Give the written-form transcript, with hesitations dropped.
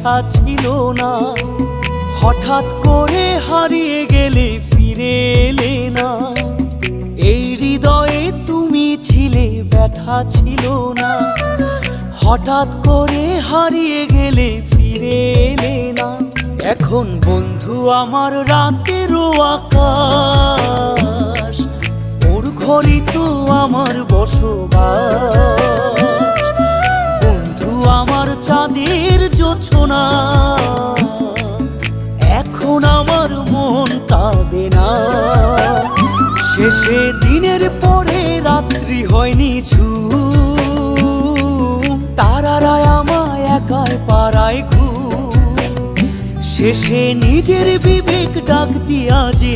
ব্যথা ছিল না। হঠাৎ করে হারিয়ে গেলে ফিরে এলে না। এই হৃদয়ে তুমি ছিলে, ব্যথা ছিল না। হঠাৎ করে হারিয়ে গেলে ফিরে এলে না। এখন বন্ধু আমার রাতেরও আকাশ, ওর ঘরে তো আমার বসবাস। বন্ধু আমার চাঁদের জোছনা, এখন আমার মন কাঁদে না। শেষে দিনের পরে রাত্রি হয়নি ঝুম, তারারা আমায় একাই পাড়ায় ঘুম। শেষে নিজের বিবেক ডাক দিয়া যে